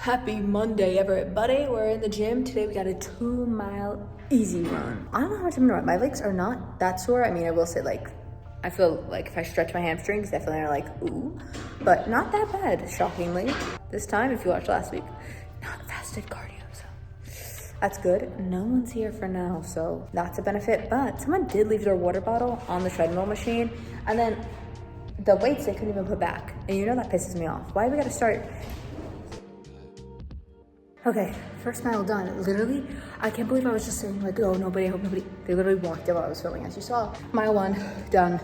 Happy Monday, everybody. We're in the gym. Today we got a 2-mile easy run. I don't know how much I'm gonna run. My legs are not that sore. I mean, I will say, like, I feel like if I stretch my hamstrings, definitely are like, ooh, but not that bad, shockingly. This time, if you watched last week, not fasted cardio, so that's good. No one's here for now, so that's a benefit, but someone did leave their water bottle on the treadmill machine, and then the weights they couldn't even put back. And you know that pisses me off. Why do we gotta start? Okay, first mile done. Literally, I can't believe I was just saying like, oh, nobody, I hope nobody. They literally walked out while I was filming, as you saw. Mile 1 done.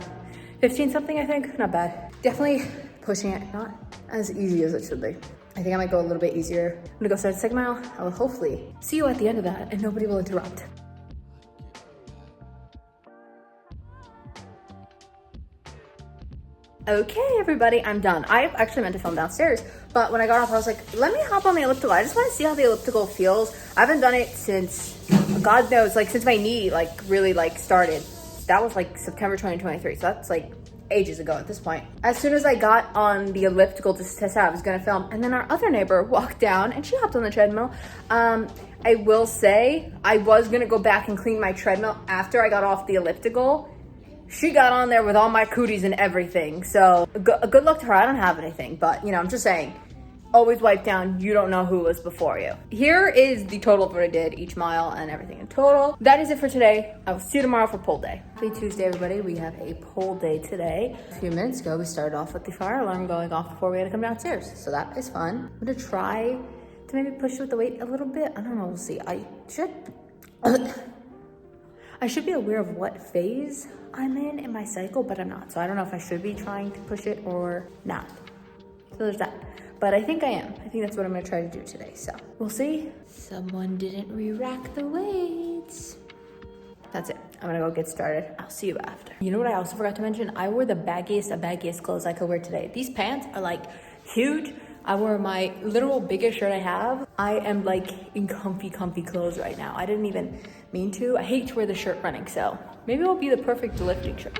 15 something, I think, not bad. Definitely pushing it, not as easy as it should be. I think I might go a little bit easier. I'm gonna go start the second mile. I will hopefully see you at the end of that and nobody will interrupt. Okay, everybody, I'm done. I actually meant to film downstairs, but when I got off, I was like, let me hop on the elliptical. I just want to see how the elliptical feels. I haven't done it since, God knows, like since my knee like really like started. That was like September 2023, so that's like ages ago at this point. As soon as I got on the elliptical to test out, I was gonna film, and then our other neighbor walked down and she hopped on the treadmill. I will say, I was gonna go back and clean my treadmill after I got off the elliptical. She got on there with all my cooties and everything. So good luck to her. I don't have anything, but you know, I'm just saying, always wipe down. You don't know who was before you. Here is the total of what I did each mile and everything in total. That is it for today. I will see you tomorrow for pole day. Happy Tuesday, everybody. We have a pole day today. A few minutes ago, we started off with the fire alarm going off before we had to come downstairs. So that is fun. I'm gonna try to maybe push with the weight a little bit. I don't know, we'll see. I should be aware of what phase I'm in my cycle, but I'm not. So I don't know if I should be trying to push it or not. So there's that. But I think I am. I think that's what I'm gonna try to do today. So we'll see. Someone didn't re-rack the weights. That's it. I'm gonna go get started. I'll see you after. You know what I also forgot to mention? I wore the baggiest clothes I could wear today. These pants are like huge. I wore my literal biggest shirt I have. I am like in comfy clothes right now. I didn't even mean to. I hate to wear the shirt running, so maybe it'll be the perfect lifting shirt.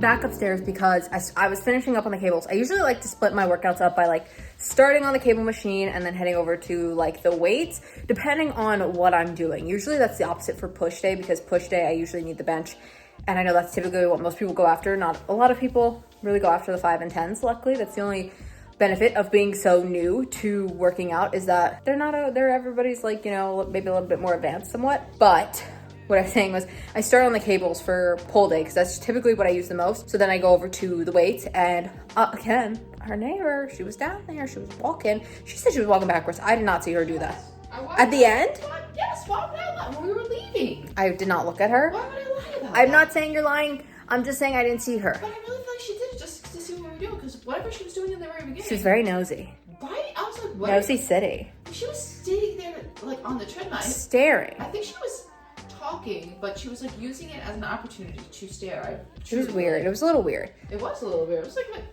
Back upstairs because I was finishing up on the cables. I usually like to split my workouts up by like starting on the cable machine and then heading over to like the weights, depending on what I'm doing. Usually that's the opposite for push day, because push day I usually need the bench, and I know that's typically what most people go after. Not a lot of people really go after the 5 and 10s. Luckily, that's the only benefit of being so new to working out, is that everybody's like, you know, maybe a little bit more advanced somewhat. But what I was saying was, I start on the cables for pole day because that's typically what I use the most. So then I go over to the weights, and again, our neighbor, she was down there, she was walking. She said she was walking backwards. I did not see her do that. At the end? Yes, why would I lie? When we were leaving. I did not look at her. Why would I lie about I'm that? not saying you're lying. I'm just saying I didn't see her. But I really feel like she did it just to see what we were doing, because whatever she was doing in the very beginning. She was very nosy. Right? I was like, what? Nosy city. She was sitting there, like, on the treadmill. Staring. I think she was talking, but she was like using it as an opportunity to stare. It was weird. It was a little weird. It was a little weird. It was like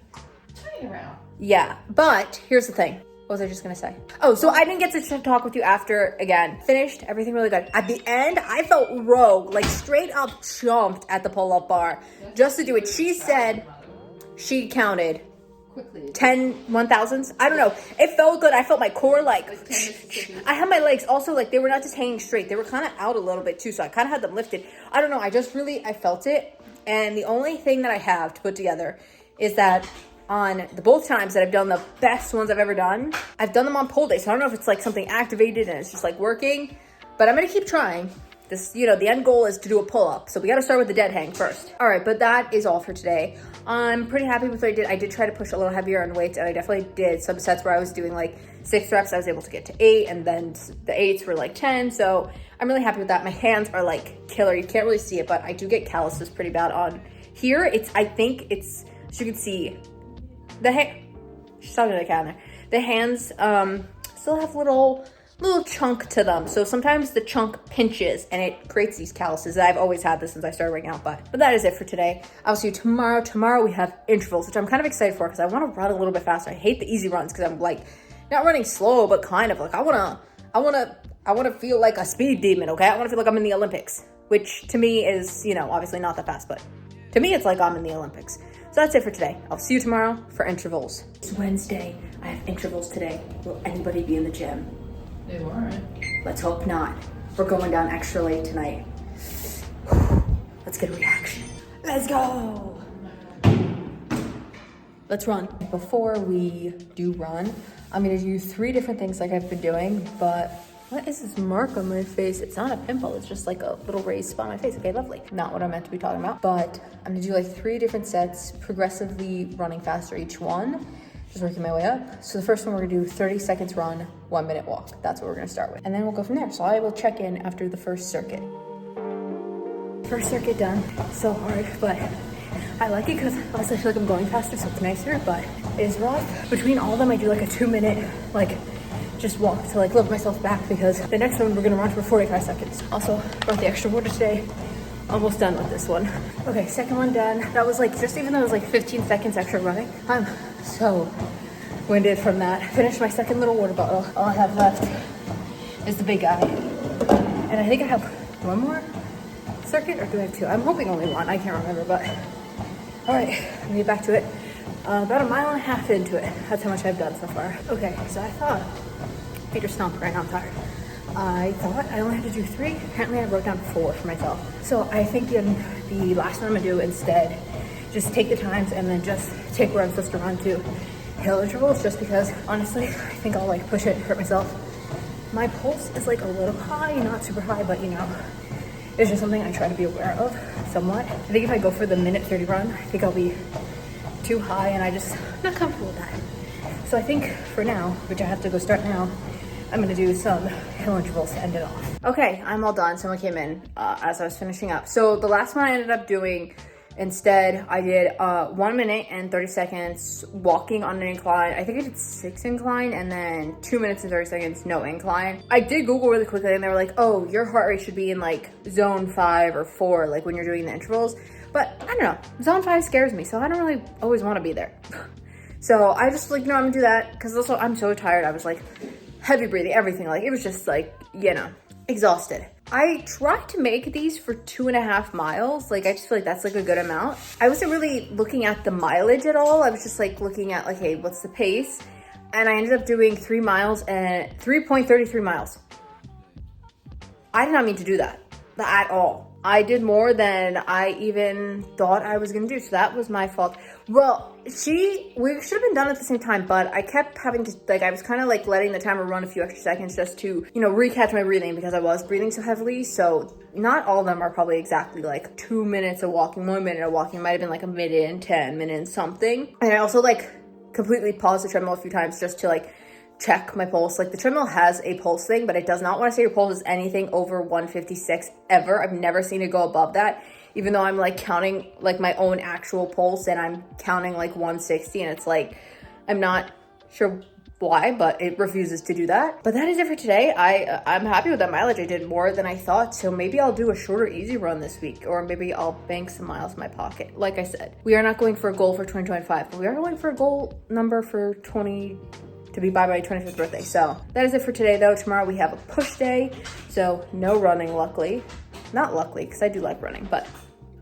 turning around. Yeah, but here's the thing. What was I just gonna say? Oh, so I didn't get to talk with you after, again, finished, everything really good. At the end, I felt rogue, like straight up jumped at the pull-up bar just to do it. She said she counted Quickly. 10 1,000s. I don't know. It felt good. I felt my core like I had my legs also like they were not just hanging straight. They were kind of out a little bit too, so I kind of had them lifted. I don't know. I felt it. And the only thing that I have to put together is that on the both times that I've done the best ones I've ever done, I've done them on pole day. So I don't know if it's like something activated and it's just like working, but I'm going to keep trying. This, you know, the end goal is to do a pull-up. So we got to start with the dead hang first. All right, but that is all for today. I'm pretty happy with what I did. I did try to push a little heavier on weights, and I definitely did some sets where I was doing like 6 reps. I was able to get to 8, and then the 8s were like 10. So I'm really happy with that. My hands are like killer. You can't really see it, but I do get calluses pretty bad on here. I think it's, as you can see, she's talking to the cat in there. The hands still have little little chunk to them. So sometimes the chunk pinches and it creates these calluses. I've always had this since I started working out, but that is it for today. I'll see you tomorrow. Tomorrow we have intervals, which I'm kind of excited for because I want to run a little bit faster. I hate the easy runs because I'm like not running slow, but kind of like I want to feel like a speed demon, okay? I want to feel like I'm in the Olympics, which to me is, you know, obviously not that fast, but to me it's like I'm in the Olympics. So that's it for today. I'll see you tomorrow for intervals. It's Wednesday. I have intervals today. Will anybody be in the gym? They weren't. Let's hope not. We're going down extra late tonight. Let's get a reaction. Let's go. Let's run. Before we do run, I'm gonna do 3 different things like I've been doing, but what is this mark on my face? It's not a pimple, it's just like a little raised spot on my face. Okay, lovely. Not what I'm meant to be talking about, but I'm gonna do like 3 different sets, progressively running faster each one. Just working my way up. So the first one we're gonna do 30 seconds run, 1 minute walk. That's what we're gonna start with. And then we'll go from there. So I will check in after the first circuit. First circuit done. So hard, but I like it because also I feel like I'm going faster, so it's nicer, but it is rough. Between all of them, I do like a 2-minute, like, just walk to like lift myself back because the next one we're gonna run for 45 seconds. Also, brought the extra water today. Almost done with this one. Okay, second one done. That was like, just even though it was like 15 seconds extra running, I'm so winded from that. Finished my second little water bottle. All I have left is the big guy. And I think I have one more circuit, or do I have 2? I'm hoping only one, I can't remember, but all right, I'm gonna get back to it. About 1.5 miles into it. That's how much I've done so far. Okay, so I thought, feet are stomping right now, I'm tired. I thought I only had to do 3. Apparently I wrote down 4 for myself. So I think the last one I'm gonna do instead, just take the times and then just take where I'm supposed to run to hill intervals, just because honestly, I think I'll like push it and hurt myself. My pulse is like a little high, not super high, but you know, it's just something I try to be aware of somewhat. I think if I go for the minute 30 run, I think I'll be too high and I'm not comfortable with that. So I think for now, which I have to go start now, I'm gonna do some hill intervals to end it off. Okay, I'm all done. Someone came in as I was finishing up. So the last one I ended up doing, instead, I did 1 minute and 30 seconds walking on an incline. I think I did 6 incline and then 2 minutes and 30 seconds no incline. I did Google really quickly and they were like, oh, your heart rate should be in like zone 5 or 4, like when you're doing the intervals. But I don't know, zone 5 scares me, so I don't really always wanna be there. So I just like, no, I'm gonna do that, because also I'm so tired. I was like, heavy breathing, everything. Like, it was just like, you know, exhausted. I tried to make these for 2.5 miles. Like, I just feel like that's like a good amount. I wasn't really looking at the mileage at all. I was just like looking at like, hey, what's the pace? And I ended up doing 3 miles and 3.33 miles. I did not mean to do that at all. I did more than I even thought I was gonna do, so that was my fault. Well, we should have been done at the same time, but I kept having to, like, I was kind of like letting the timer run a few extra seconds just to, you know, recatch my breathing because I was breathing so heavily. So not all of them are probably exactly like 2 minutes of walking, 1 minute of walking. It might have been like a minute and 10 minutes something. And I also like completely paused the treadmill a few times just to like check my pulse. Like, the treadmill has a pulse thing, but it does not want to say your pulse is anything over 156 ever. I've never seen it go above that, even though I'm like counting like my own actual pulse and I'm counting like 160, and it's like, I'm not sure why, but it refuses to do that. But that is it for today. I'm happy with that mileage. I did more than I thought, so maybe I'll do a shorter easy run this week, or maybe I'll bank some miles in my pocket. Like I said, we are not going for a goal for 2025, but we are going for a goal number for to be by my 25th birthday. So that is it for today though. Tomorrow we have a push day, so no running, luckily. Not luckily, because I do like running, but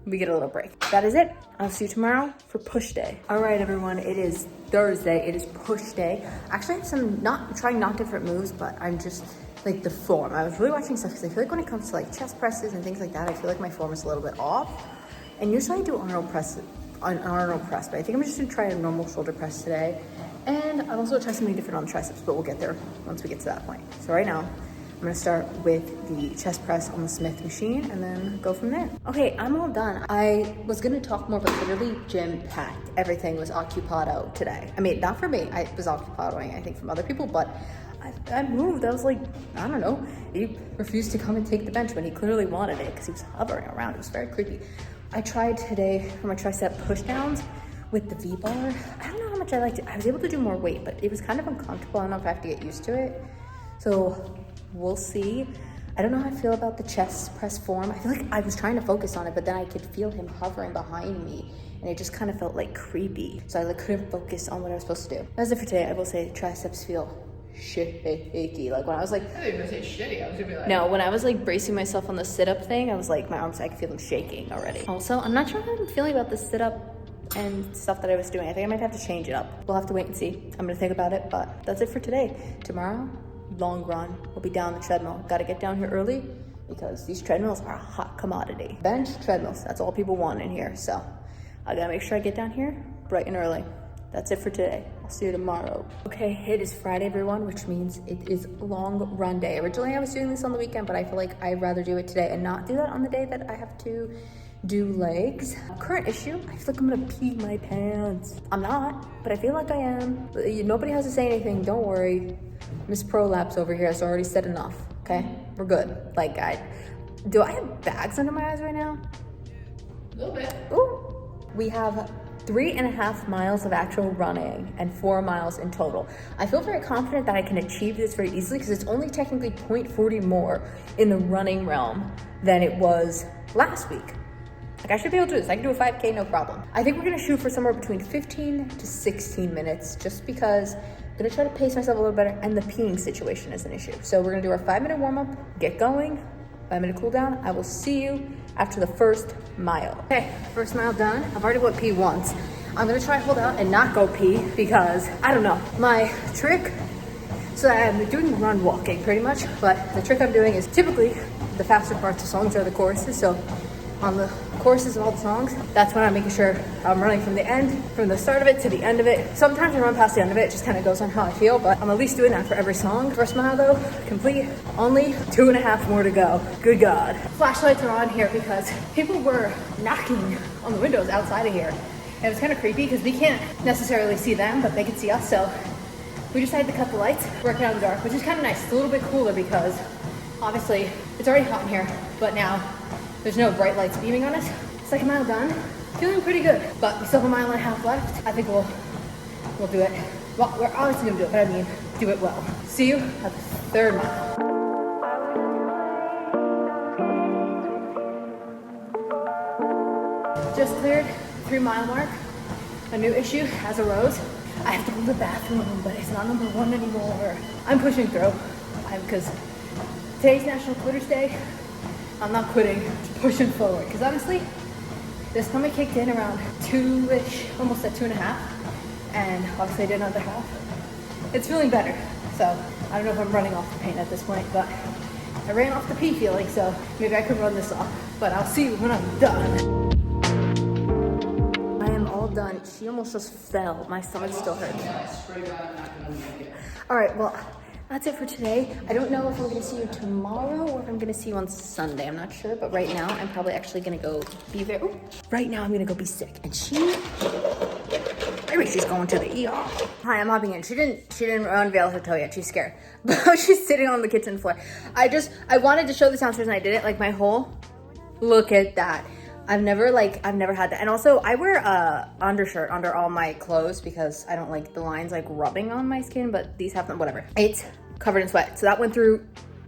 we get a little break. That is it. I'll see you tomorrow for push day. All right, everyone, it is Thursday. It is push day. Actually, I'm trying not different moves, but I'm just like the form. I was really watching stuff because I feel like when it comes to like chest presses and things like that, I feel like my form is a little bit off. And usually I do Arnold press, but I think I'm just gonna try a normal shoulder press today. And I've also tried something different on the triceps, but we'll get there once we get to that point. So right now, I'm gonna start with the chest press on the Smith machine and then go from there. Okay, I'm all done. I was gonna talk more, but literally gym packed. Everything was occupado today. I mean, not for me, I was occupadoing, I think, from other people, but I moved. I was like, I don't know. He refused to come and take the bench when he clearly wanted it because he was hovering around. It was very creepy. I tried today for my tricep push downs with the V-bar. I don't know how much I liked it. I was able to do more weight, but it was kind of uncomfortable. I don't know if I have to get used to it. So we'll see. I don't know how I feel about the chest press form. I feel like I was trying to focus on it, but then I could feel him hovering behind me and it just kind of felt like creepy. So I like couldn't focus on what I was supposed to do. That's it for today. I will say triceps feel shaky. Like when I was like, I thought you were gonna say shitty. I was gonna be like, no, when I was like bracing myself on the sit-up thing, I was like, my arms, I could feel them shaking already. Also, I'm not sure how I'm feeling about the sit-up and stuff that I was doing. I think I might have to change it up. We'll have to wait and see. I'm gonna think about it, but that's it for today. Tomorrow, long run. We'll be down the treadmill. Gotta get down here early because these treadmills are a hot commodity. Bench, treadmills, that's all people want in here. So I gotta make sure I get down here bright and early. That's it for today. I'll see you tomorrow. Okay, it is Friday, everyone, which means it is long run day. Originally, I was doing this on the weekend, but I feel like I'd rather do it today and not do that on the day that I have to do legs. Current issue, I feel like I'm gonna pee my pants. I'm not, but I feel like I am. Nobody has to say anything, don't worry. Miss Prolapse over here has already said enough, okay? We're good. Like, do I have bags under my eyes right now? a little bit. Ooh. We have 3.5 miles of actual running and 4 miles in total. I feel very confident that I can achieve this very easily because it's only technically 0.40 more in the running realm than it was last week. Like I should be able to do this. I can do a 5K, no problem. I think we're gonna shoot for somewhere between 15 to 16 minutes just because I'm gonna try to pace myself a little better and the peeing situation is an issue. So we're gonna do our 5-minute warm up, get going, 5-minute cool down. I will see you after the first mile. Okay, first mile done. I've already went pee once. I'm gonna try to hold out and not go pee because I don't know. My trick, so I'm doing run walking pretty much, but the trick I'm doing is typically the faster parts of songs are the choruses. So on the choruses of all the songs, that's when I'm making sure I'm running from the end, from the start of it to the end of it. Sometimes I run past the end of it, it just kind of goes on how I feel, but I'm at least doing that for every song. First mile though, complete. Only 2.5 more to go. Good God. Flashlights are on here because people were knocking on the windows outside of here. And it was kind of creepy because we can't necessarily see them, but they can see us. So we decided to cut the lights, work it out in the dark, which is kind of nice. It's a little bit cooler because obviously it's already hot in here, but now there's no bright lights beaming on us. Second mile done, feeling pretty good, but we still have 1.5 miles left. I think we'll do it. Well, we're obviously gonna do it, but I mean, do it well. See you at the third mile. Just cleared 3-mile mark. A new issue has arose. I have to go to the bathroom, but it's not number 1 anymore. I'm pushing through, because today's National Quitters Day. I'm not quitting, just pushing forward. Because honestly, this stomach kicked in around 2-ish, almost at 2.5. And obviously I did another half. It's feeling better. So I don't know if I'm running off the pain at this point, but I ran off the pee feeling, so maybe I could run this off. But I'll see you when I'm done. I am all done. She almost just fell. My stomach still hurts. All right, well, that's it for today. I don't know if I'm gonna see you tomorrow or if I'm gonna see you on Sunday. I'm not sure, but right now I'm probably actually gonna go be there. Ooh, right now I'm gonna go be sick. And maybe she's going to the ER. Hi, I'm hopping in. She didn't unveil her toe yet. She's scared. But she's sitting on the kitchen floor. I wanted to show this downstairs and I did it. Like my whole, look at that. I've never had that. And also I wear a undershirt under all my clothes because I don't like the lines like rubbing on my skin, but these have them, whatever. It's covered in sweat. So that went through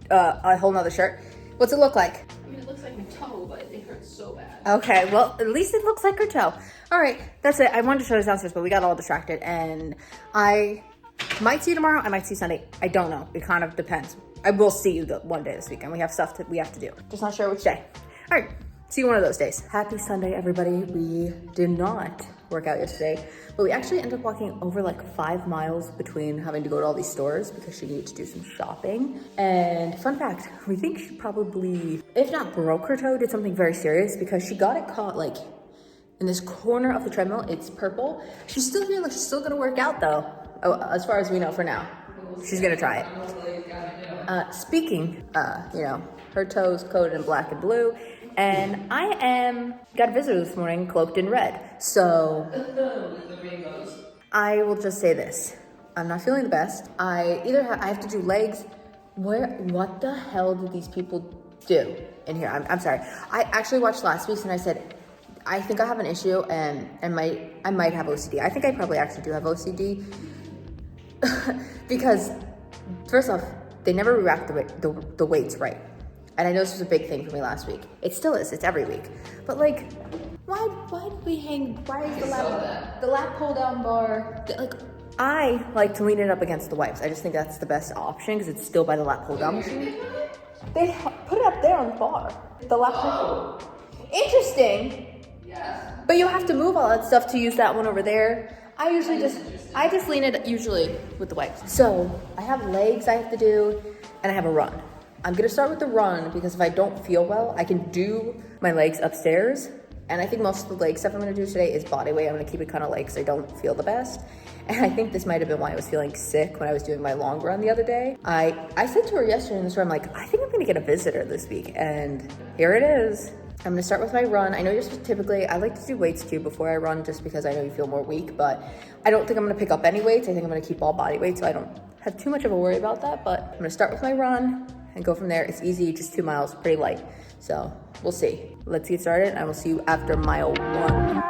a whole nother shirt. What's it look like? I mean, it looks like my toe, but it hurts so bad. Okay, well, at least it looks like her toe. All right, that's it. I wanted to show this downstairs, but we got all distracted and I might see you tomorrow. I might see you Sunday. I don't know. It kind of depends. I will see you one day this weekend. We have stuff that we have to do. Just not sure which day. All right. See you one of those days. Happy Sunday, everybody. We did not work out yesterday, but we actually ended up walking over like 5 miles between having to go to all these stores because she needed to do some shopping. And fun fact, we think she probably, if not broke her toe, did something very serious because she got it caught like in this corner of the treadmill. It's purple. She's still feeling like she's still gonna work out though. Oh, as far as we know for now. She's gonna try it. Speaking, her toes coated in black and blue. And I got a visitor this morning cloaked in red. So I will just say this. I'm not feeling the best. I have to do legs. What the hell do these people do in here? I'm sorry. I actually watched last week's and I said, I think I have an issue and I might have OCD. I think I probably actually do have OCD because first off, they never react the weights right. And I know this was a big thing for me last week. It still is, it's every week. But like, why do we hang, why is the lap pull down bar, like, I like to lean it up against the wipes. I just think that's the best option because it's still by the lap pull down machine. They put it up there on the bar. The lap pull. Interesting. Yes. But you have to move all that stuff to use that one over there. I just lean it usually with the wipes. So I have legs I have to do and I have a run. I'm gonna start with the run because if I don't feel well, I can do my legs upstairs. And I think most of the leg stuff I'm gonna do today is body weight. I'm gonna keep it kind of light because I don't feel the best. And I think this might have been why I was feeling sick when I was doing my long run the other day. I said to her yesterday in the store, I'm like, I think I'm gonna get a visitor this week. And here it is. I'm gonna start with my run. I know you're typically, I like to do weights too before I run just because I know you feel more weak, but I don't think I'm gonna pick up any weights. I think I'm gonna keep all body weight so I don't have too much of a worry about that, but I'm gonna start with my run and go from there. It's easy, just 2 miles, pretty light. So we'll see. Let's get started and I will see you after mile 1.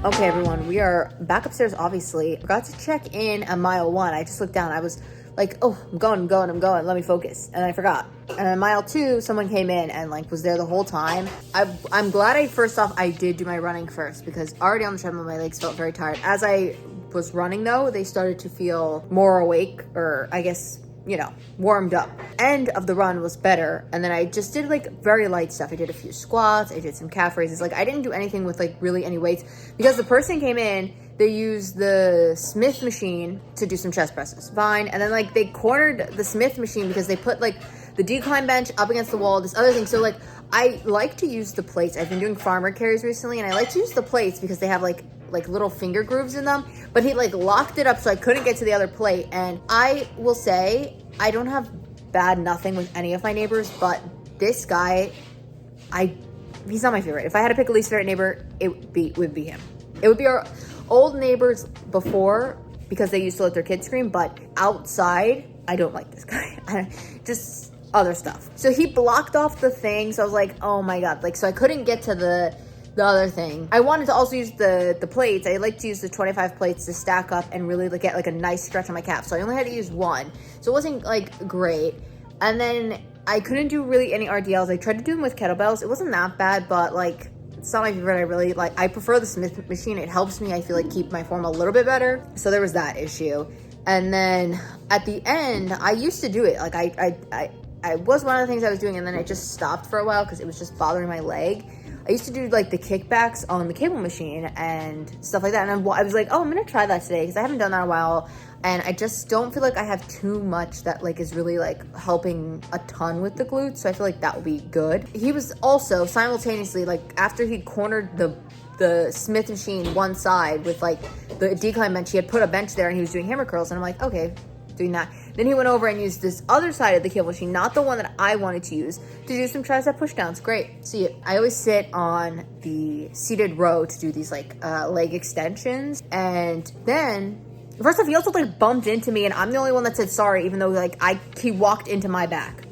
Okay, everyone, we are back upstairs, obviously. Forgot to check in at mile 1. I just looked down. I was like, oh, I'm going. Let me focus. And I forgot. And at mile 2, someone came in and like was there the whole time. I'm glad first off, I did do my running first because already on the treadmill, my legs felt very tired. As I was running though, they started to feel more awake or I guess, you know, warmed up. End of the run was better. And then I just did like very light stuff. I did a few squats. I did some calf raises. Like I didn't do anything with like really any weights because the person came in, they used the Smith machine to do some chest presses. Fine. And then like they cornered the Smith machine because they put like the decline bench up against the wall, this other thing. So like I like to use the plates. I've been doing farmer carries recently and I like to use the plates because they have like little finger grooves in them, but he like locked it up so I couldn't get to the other plate. And I will say, I don't have bad nothing with any of my neighbors, but this guy, he's not my favorite. If I had to pick a least favorite neighbor, it would be him. It would be our old neighbors before because they used to let their kids scream, but outside, I don't like this guy. Just other stuff. So he blocked off the thing, so I was like, oh my God. Like, so I couldn't get to the other thing. I wanted to also use the plates. I like to use the 25 plates to stack up and really get like a nice stretch on my calf. So I only had to use one. So it wasn't like great. And then I couldn't do really any RDLs. I tried to do them with kettlebells. It wasn't that bad, but like, it's not my favorite. I really like, I prefer the Smith machine. It helps me, I feel like, keep my form a little bit better. So there was that issue. And then at the end, I used to do it. Like I was one of the things I was doing and then I just stopped for a while because it was just bothering my leg. I used to do like the kickbacks on the cable machine and stuff like that. And I was like, oh, I'm gonna try that today because I haven't done that in a while. And I just don't feel like I have too much that like is really like helping a ton with the glutes. So I feel like that will be good. He was also simultaneously like after he cornered the Smith machine one side with like the decline bench, he had put a bench there and he was doing hammer curls. And I'm like, okay, doing that. Then he went over and used this other side of the cable machine, not the one that I wanted to use, to do some tricep pushdowns. Great. See, I always sit on the seated row to do these like leg extensions. And then, first off, he also like bumped into me and I'm the only one that said sorry, even though like he walked into my back.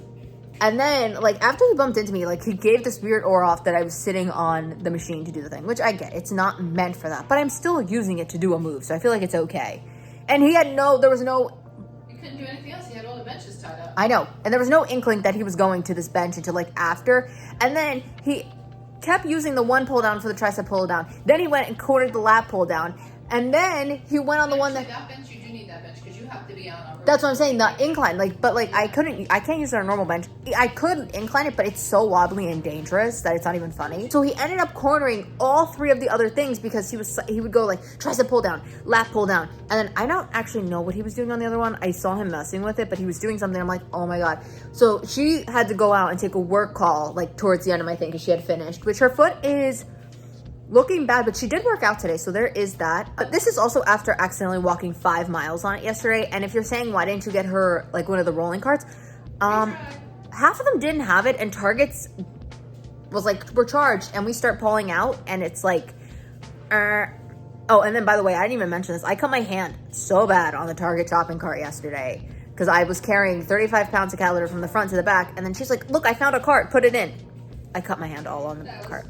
And then like after he bumped into me, like he gave this weird aura off that I was sitting on the machine to do the thing, which I get. It's not meant for that, but I'm still using it to do a move. So I feel like it's okay. And there was no, couldn't do anything else. He had all the benches tied up. I know. And there was no inkling that he was going to this bench until like after. And then he kept using the one pull down for the tricep pull down. Then he went and cornered the lat pull down. And then he went on the one that bench, you do need that bench because you have to be on a that's what I'm saying, the incline. But I can't use it on a normal bench. I could incline it, but it's so wobbly and dangerous that it's not even funny. So he ended up cornering all 3 of the other things because he would go like tricep pull down, lat pull down. And then I don't actually know what he was doing on the other one. I saw him messing with it, but he was doing something. I'm like, oh my God. So she had to go out and take a work call like towards the end of my thing because she had finished, which her foot is looking bad, but she did work out today, so there is that. But this is also after accidentally walking 5 miles on it yesterday. And if you're saying, why didn't you get her like one of the rolling carts? Half of them didn't have it, and Target's was like, we're charged, and we start pulling out, and it's like, oh, and then by the way, I didn't even mention this. I cut my hand so bad on the Target shopping cart yesterday because I was carrying 35 pounds of cat litter from the front to the back, and then she's like, look, I found a cart, put it in. I cut my hand all on the cart.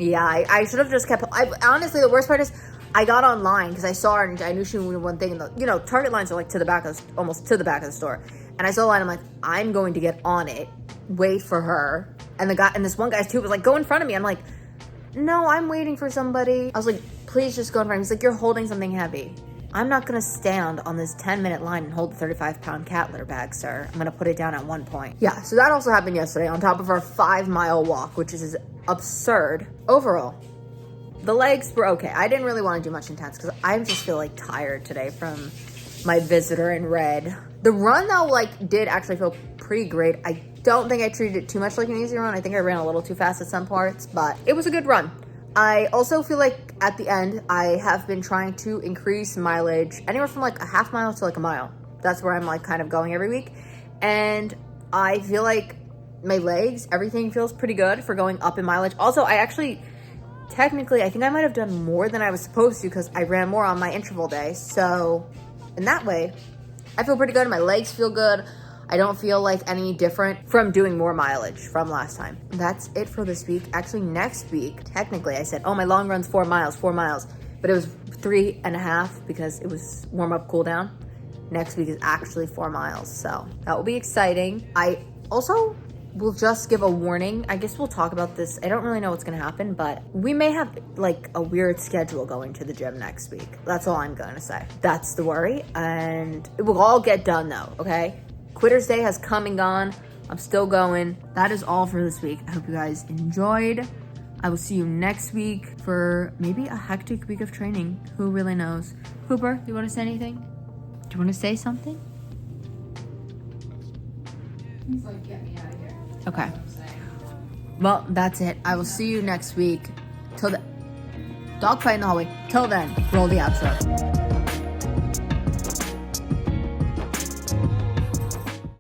Yeah, I should have just kept, honestly, the worst part is I got online because I saw her and I knew she wanted one thing. And you know, Target lines are like to the back of, almost to the back of the store. And I saw a line, I'm like, I'm going to get on it, wait for her. And the guy, and this one guy too was like, go in front of me. I'm like, no, I'm waiting for somebody. I was like, please just go in front of me. He's like, you're holding something heavy. I'm not gonna stand on this 10-minute line and hold the 35-pound cat litter bag, sir. I'm gonna put it down at one point. Yeah, so that also happened yesterday on top of our 5-mile walk, which is absurd. Overall, the legs were okay. I didn't really want to do much intense because I just feel like tired today from my visitor in red. The run though, like, did actually feel pretty great. I don't think I treated it too much like an easy run. I think I ran a little too fast at some parts, but it was a good run. I also feel like at the end, I have been trying to increase mileage anywhere from like a half mile to like a mile. That's where I'm like kind of going every week. And I feel like my legs, everything feels pretty good for going up in mileage. Also, I actually, technically, I think I might have done more than I was supposed to because I ran more on my interval day. So in that way, I feel pretty good. My legs feel good. I don't feel like any different from doing more mileage from last time. That's it for this week. Actually, next week, technically, I said, oh, my long run's 4 miles, but it was 3.5 because it was warm up, cool down. Next week is actually 4 miles, so that will be exciting. I also will just give a warning. I guess we'll talk about this. I don't really know what's gonna happen, but we may have like a weird schedule going to the gym next week. That's all I'm gonna say. That's the worry, and it will all get done though, okay? Quitter's Day has come and gone. I'm still going. That is all for this week. I hope you guys enjoyed. I will see you next week for maybe a hectic week of training. Who really knows? Hooper, do you want to say anything? Do you want to say something? He's like, get me out of here. Okay. That's what I'm saying. Well, that's it. I will see you next week. Till then. Dog fight in the hallway. Till then, roll the outro.